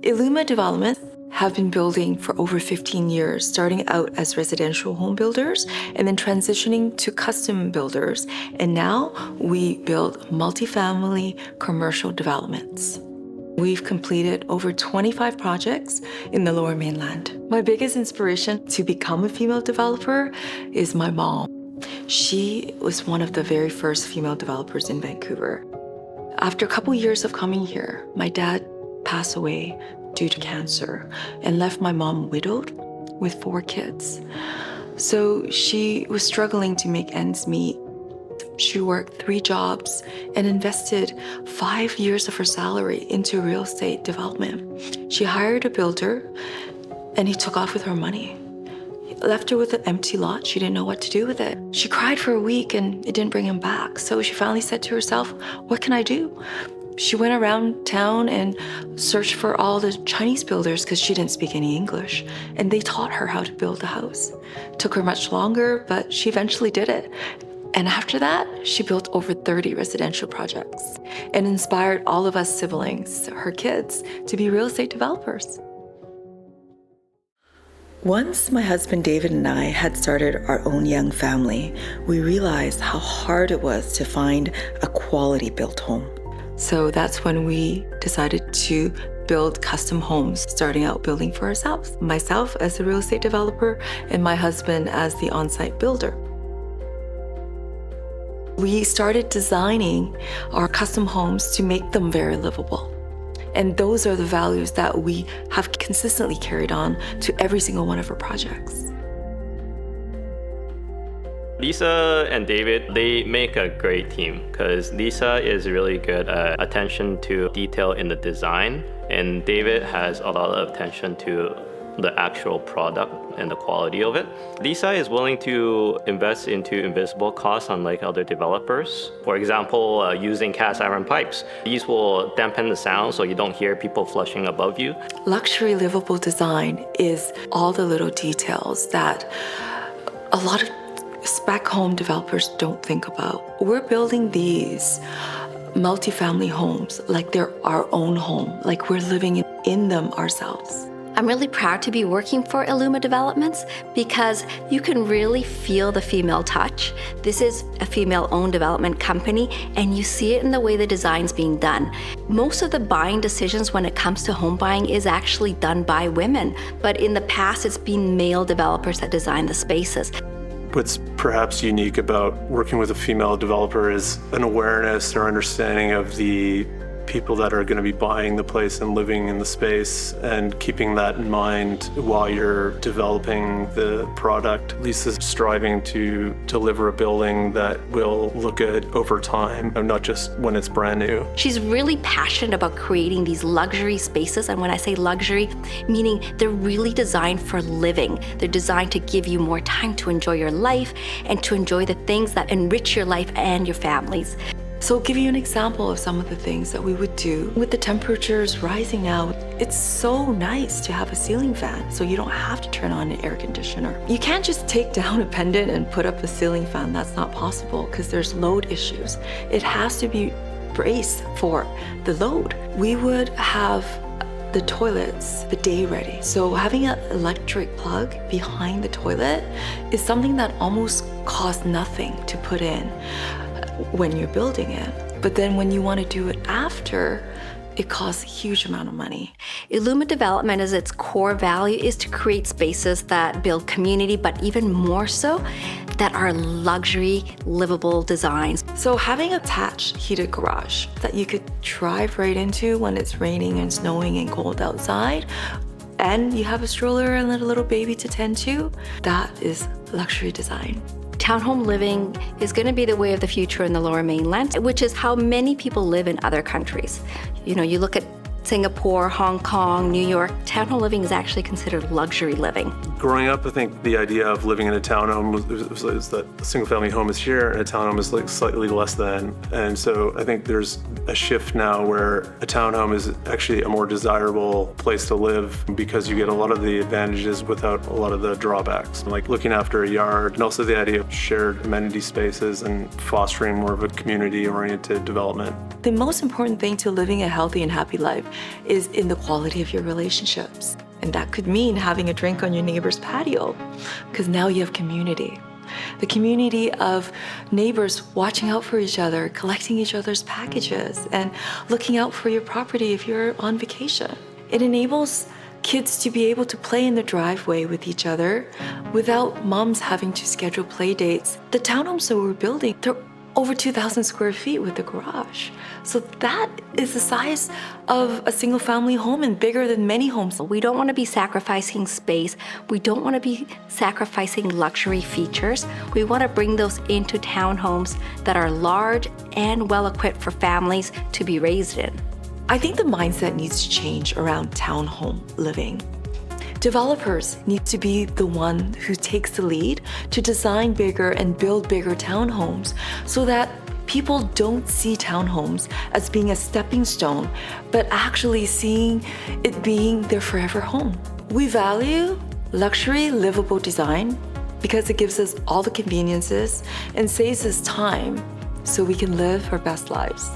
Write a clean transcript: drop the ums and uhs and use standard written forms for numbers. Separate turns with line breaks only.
Illuma Development have been building for over 15 years, starting out as residential home builders and then transitioning to custom builders. And now we build multifamily commercial developments. We've completed over 25 projects in the Lower Mainland. My biggest inspiration to become a female developer is my mom. She was one of the very first female developers in Vancouver. After a couple years of coming here, my dad passed away due to cancer and left my mom widowed with 4 kids. So she was struggling to make ends meet. She worked 3 jobs and invested 5 years of her salary into real estate development. She hired a builder and he took off with her money. He left her with an empty lot. She didn't know what to do with it. She cried for a week and it didn't bring him back. So she finally said to herself, what can I do? She went around town and searched for all the Chinese builders because she didn't speak any English. And they taught her how to build a house. It took her much longer, but she eventually did it. And after that, she built over 30 residential projects and inspired all of us siblings, her kids, to be real estate developers. Once my husband David and I had started our own young family, we realized how hard it was to find a quality built home. So that's when we decided to build custom homes, starting out building for ourselves. Myself as a real estate developer and my husband as the on-site builder. We started designing our custom homes to make them very livable. And those are the values that we have consistently carried on to every single one of our projects.
Lisa and David, they make a great team because Lisa is really good at attention to detail in the design, and David has a lot of attention to the actual product and the quality of it. Lisa is willing to invest into invisible costs unlike other developers. For example, using cast iron pipes. These will dampen the sound so you don't hear people flushing above you.
Luxury livable design is all the little details that a lot of spec home developers don't think about. We're building these multifamily homes like they're our own home, like we're living in them ourselves.
I'm really proud to be working for Illuma Developments because you can really feel the female touch. This is a female-owned development company, and you see it in the way the design's being done. Most of the buying decisions when it comes to home buying is actually done by women, but in the past it's been male developers that design the spaces.
What's perhaps unique about working with a female developer is an awareness or understanding of the people that are going to be buying the place and living in the space, and keeping that in mind while you're developing the product. Lisa's striving to deliver a building that will look good over time and not just when it's brand new.
She's really passionate about creating these luxury spaces, and when I say luxury, meaning they're really designed for living. They're designed to give you more time to enjoy your life and to enjoy the things that enrich your life and your families.
So I'll give you an example of some of the things that we would do. With the temperatures rising now, it's so nice to have a ceiling fan so you don't have to turn on an air conditioner. You can't just take down a pendant and put up a ceiling fan. That's not possible because there's load issues. It has to be braced for the load. We would have the toilets the day ready. So having an electric plug behind the toilet is something that almost costs nothing to put in when you're building it. But then when you want to do it after, it costs a huge amount of money.
Illuma Development, as its core value, is to create spaces that build community, but even more so, that are luxury, livable designs.
So having attached heated garage that you could drive right into when it's raining and snowing and cold outside, and you have a stroller and a little baby to tend to, that is luxury design.
Townhome living is going to be the way of the future in the Lower Mainland, which is how many people live in other countries. You know, you look at Singapore, Hong Kong, New York, townhome living is actually considered luxury living.
Growing up, I think the idea of living in a townhome was that a single-family home is here and a townhome is like slightly less than. And so I think there's a shift now where a townhome is actually a more desirable place to live because you get a lot of the advantages without a lot of the drawbacks, like looking after a yard, and also the idea of shared amenity spaces and fostering more of a community-oriented development.
The most important thing to living a healthy and happy life is in the quality of your relationships. And that could mean having a drink on your neighbor's patio, because now you have community. The community of neighbors watching out for each other, collecting each other's packages, and looking out for your property if you're on vacation. It enables kids to be able to play in the driveway with each other without moms having to schedule play dates. The townhomes that we're building, they're over 2,000 square feet with a garage. So that is the size of a single family home and bigger than many homes.
We don't want to be sacrificing space. We don't want to be sacrificing luxury features. We want to bring those into townhomes that are large and well equipped for families to be raised in.
I think the mindset needs to change around townhome living. Developers need to be the one who takes the lead to design bigger and build bigger townhomes so that people don't see townhomes as being a stepping stone, but actually seeing it being their forever home. We value luxury, livable design because it gives us all the conveniences and saves us time so we can live our best lives.